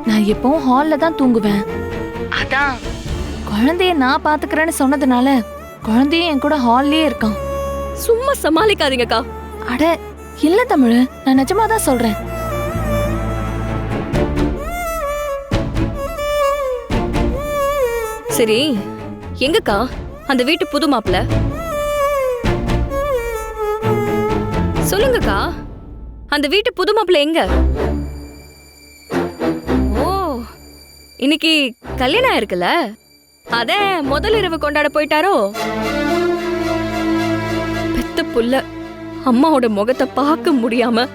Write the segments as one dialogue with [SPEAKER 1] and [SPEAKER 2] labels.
[SPEAKER 1] நான் எப்பவும் ஹால்ல தான் தூங்குவேன். அதான் குழந்தைய நான் பாத்துக்கிறேன்னு சொன்னதுனால குழந்தையும் என் கூட ஹால்லயே இருக்கான்.
[SPEAKER 2] சும்மா சமாளிக்காதீங்கக்கா.
[SPEAKER 1] அட இல்ல தமிழ், நான் நிஜமா தான் சொல்றேன்.
[SPEAKER 2] சரி, எங்கக்கா அந்த வீட்டு புது மாப்பிள்ள? சொல்லுங்கக்கா, அந்த வீட்டு புது மாப்பிள்ள எங்க? ஓ, இன்னைக்கு கல்யாணம் ஆயிருக்குல்ல, அத முதல் இரவு கொண்டாட போயிட்டாரோ? பெத்த புள்ள அம்மாவோட முகத்தை பார்க்க முடியாம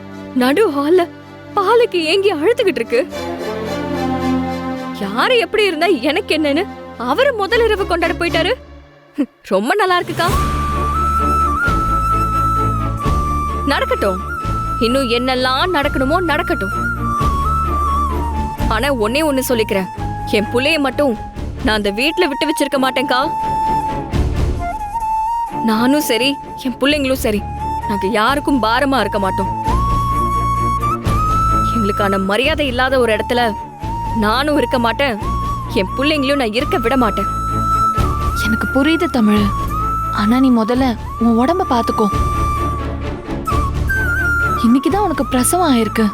[SPEAKER 2] நடு ஹால்ல பாலுக்கு ஏங்கி அழுதுகிட்டு இருக்கு. யாரு எப்படி இருந்தா எனக்கு என்னன்னு அவரு முதல் இரவு கொண்டாட போயிட்டாரு. ரொம்ப நல்லா இருக்குக்கா. நடக்கட்டும், இன்னும் என்னெல்லாம் நடக்கணுமோ நடக்கட்டும். ஆனா ஒன்னே ஒண்ணு சொல்லிக்கிறேன், என் புள்ளைய மட்டும் நான் அந்த வீட்டுல விட்டு வச்சிருக்க மாட்டேன்க்கா. நானும் சரி, என் பிள்ளைங்களும் சரி, நாங்க யாருக்கும் பாரமா இருக்க மாட்டோம். எங்களுக்கான மரியாதை இல்லாத ஒரு இடத்துல நானும் இருக்க மாட்டேன், என் பிள்ளைங்களையும் நான் இருக்க விட மாட்டேன்.
[SPEAKER 1] எனக்கு புரியுது தமிழ், ஆனா நீ முதல்ல உன் உடம்ப பாத்துக்கோ. இன்னைக்குதான் உனக்கு பிரசவம் ஆயிருக்கு.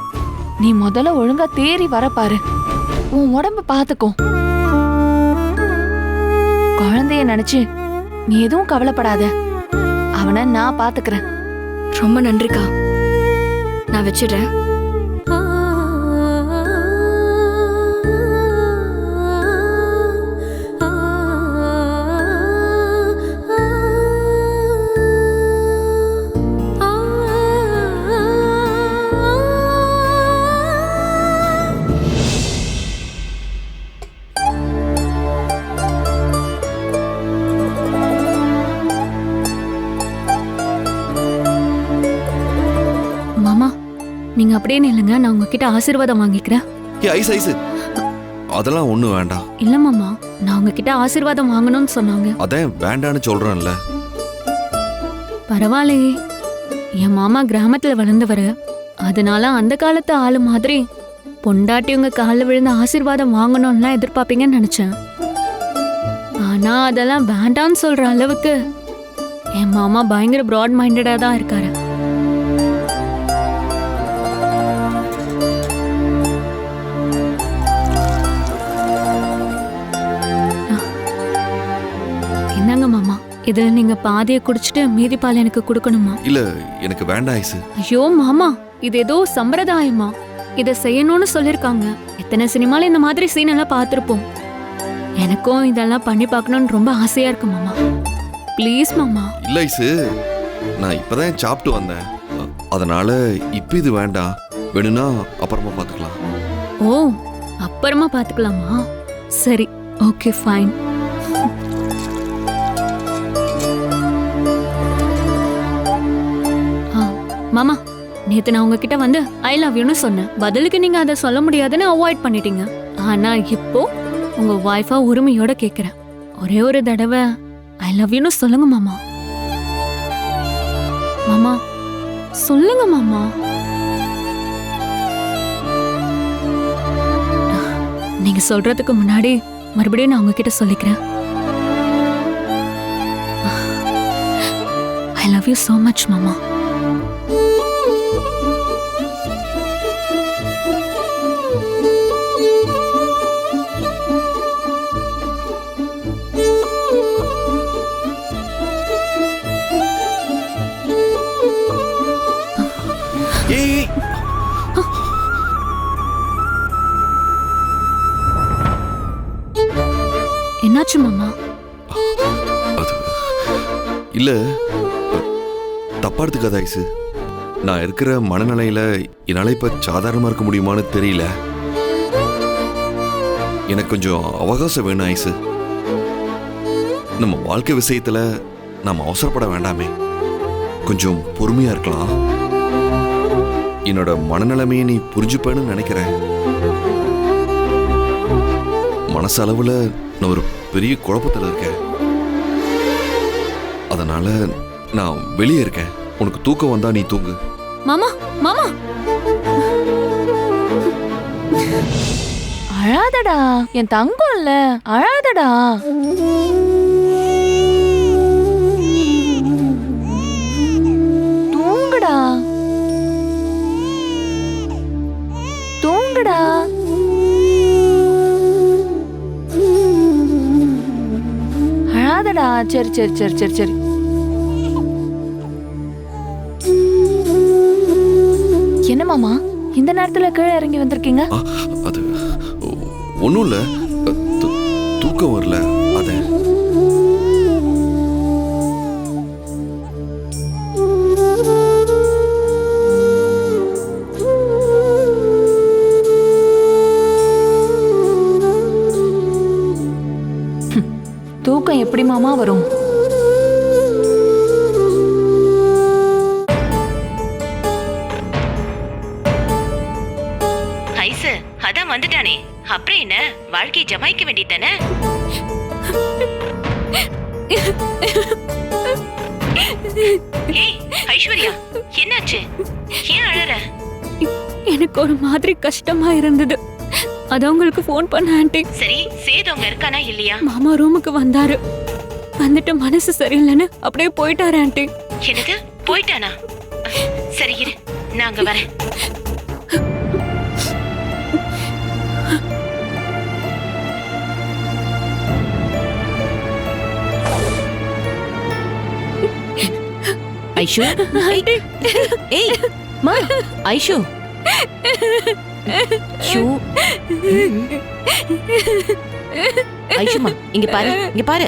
[SPEAKER 1] நீ முதல்ல ஒழுங்கா தேறி வர பாரு. உன் உடம்ப பாத்துக்கோ. குழந்தைய நினைச்சு நீ எதுவும் கவலைப்படாத, அவனை நான் பாத்துக்கிறேன்.
[SPEAKER 2] ரொம்ப நன்றிக்கா, நான் வச்சிடுறேன்.
[SPEAKER 3] நீங்க அப்படியே நில்லுங்க, நான் உங்ககிட்ட ஆசீர்வாதம் வாங்கிக்கிறேன்.
[SPEAKER 4] ஐஸ் ஐஸ், அதெல்லாம் ஒண்ணு வேண்டாம்.
[SPEAKER 3] இல்ல மாமா, நான் உங்ககிட்ட ஆசீர்வாதம் வாங்கணும்னு சொன்னாங்க.
[SPEAKER 4] அதான் வேண்டான்னு சொல்றேன்ல.
[SPEAKER 3] பரவாயில்லையே, என் மாமா கிராமத்துல வளர்ந்தவரு, அதனால அந்த காலத்து ஆளு மாதிரி பொண்டாட்டி உங்க காலில் விழுந்து ஆசீர்வாதம் வாங்கணும்லாம் எதிர்பார்ப்பீங்கன்னு நினைச்சேன். ஆனா அதெல்லாம் வேண்டான்னு சொல்ற அளவுக்கு என் மாமா பயங்கர பிராட் மைண்டடா தான் இருக்காரு. என்னங்க மாமா, இதுல நீங்க பாதியை குடிச்சிட்டு மீதி பால் எனக்கு கொடுக்கணுமா?
[SPEAKER 4] இல்ல, எனக்கு வேண்டாம் ஐஸ்.
[SPEAKER 3] ஐயோ மாமா, இது ஏதோ சம்பிரதாயமா? இத செய்யணும்னு சொல்லிருக்காங்க. எத்தனை சினிமால இந்த மாதிரி சீன் எல்லாம் பார்த்திருப்போம். எனக்கும் இதெல்லாம் பண்ணி பார்க்கணும்னு ரொம்ப ஆசையா இருக்கு மாமா. ப்ளீஸ் மாமா.
[SPEAKER 4] இல்ல ஐஸ், நான் இப்பதான் சாப்பிட்டு வந்தேன், அதனால இப்ப இது வேண்டாம். வேணும்னா அப்புறமா பாத்துக்கலாம்.
[SPEAKER 3] ஓ, அப்புறமா பாத்துக்கலாமா? சரி, ஓகே ஃபைன். மாமா, நேத்து நான் உங்ககிட்ட வந்து ஐ லவ் யூன்னு சொன்னேன். பதிலுக்கு நீங்க அதை சொல்ல முடியாதுன்னு அவாய்ட் பண்ணிட்டீங்க. ஆனா இப்போ உங்க வைஃபா உரிமையோட கேக்குறேன், ஒரே ஒரு தடவை ஐ லவ் யூன்னு சொல்லுங்க மாமா. மாமா சொல்லுங்க மாமா. நீங்க சொல்றதுக்கு முன்னாடி மறுபடியும் நான் உங்ககிட்ட சொல்லிக்கிறேன். I love you so much மாமா. என்னாச்சு மாமா?
[SPEAKER 4] இல்ல, தப்பா எடுத்துக்காத ஐசு. நான் இருக்கிற மனநிலையில என்னால இப்ப சாதாரணமா இருக்க முடியுமான்னு தெரியல. எனக்கு கொஞ்சம் அவகாசம் வேணும் ஐசு. நம்ம வாழ்க்கை விஷயத்துல நாம அவசரப்பட வேண்டாமே, கொஞ்சம் பொறுமையா இருக்கலாம். என்னோட மனநிலைமையை நீ புரிஞ்சுப்பேன்னு நினைக்கிறேன். மனசளவுல நான் ஒரு பெரிய குழப்பத்தில் இருக்கேன். அதனால நான் வெளியே இருக்கேன். உனக்கு தூக்கம் வந்தா நீ தூங்கு.
[SPEAKER 3] மாமா மாமா
[SPEAKER 1] அழாதடா, என் தங்கம் இல்ல, அழாதடா. தூங்குடா, தூங்குடா. அழாதடா. சரி சரி சரி சரி சரி. என்ன மாமா இந்த நேரத்துல கீழே இறங்கி வந்திருக்கீங்க?
[SPEAKER 4] அது ஒன்றும் இல்லை, தூக்கம் வரல அத.
[SPEAKER 1] தூக்கம் எப்படி மாமா வரும்?
[SPEAKER 5] ஐசு அதான் வந்துட்டானே, அப்புறம் என்ன, வாழ்க்கையை ஜமாய்க்க வேண்டியதானே? ஏய் ஐஸ்வர்யா, என்னாச்சு? ஏன் அழற?
[SPEAKER 3] எனக்கு ஒரு மாதிரி கஷ்டமா இருந்தது, அதான் உங்களுக்கு ஃபோன் பண்ண ஆண்டி.
[SPEAKER 5] சரி, சேதவங்க இருக்கானா இல்லையா?
[SPEAKER 3] மாமா ரூமுக்கு வந்தாரு, வந்துட்டு மனசு சரியில்லைன்னு அப்படியே போயிட்டாரு ஆண்டி.
[SPEAKER 5] என்னது, போயிட்டானா? சரி இரு, நான் அங்க வரேன். ஐஷு, ஏய் மா, ஐஷு, ஐஷுமா, இங்க பாரு, இங்க பாரு.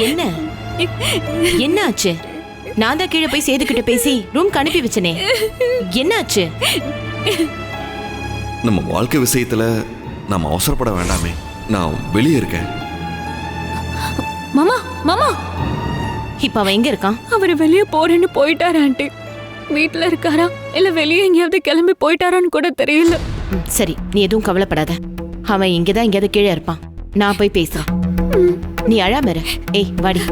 [SPEAKER 5] என்ன என்ன ஆச்சு? நான் தான் கீழே போய் சேதுக்கிட்ட பேசி ரூம்க்கு அனுப்பி வச்சனே, என்ன ஆச்சு?
[SPEAKER 4] நம்ம வாழ்க்கை விஷயத்துல நாம அவசரப்பட வேண்டாமே. நான் வெளியே இருக்கேன்.
[SPEAKER 3] மாமா மாமா,
[SPEAKER 5] இப்ப அவன் எங்க இருக்கான்?
[SPEAKER 3] அவரு வெளியே போறேன்னு போயிட்டாரு ஆண்டி. வீட்டுல இருக்காரா இல்ல வெளியே எங்கேயாவது கிளம்பி போயிட்டாரான்னு கூட தெரியல.
[SPEAKER 5] சரி, நீ எதுவும் கவலைப்படாத, அவன் இங்கதான் எங்கேயாவது கீழே இருப்பான். நான் போய் பேசுறேன், நீ அழாம இரு. ஏய் வாடி.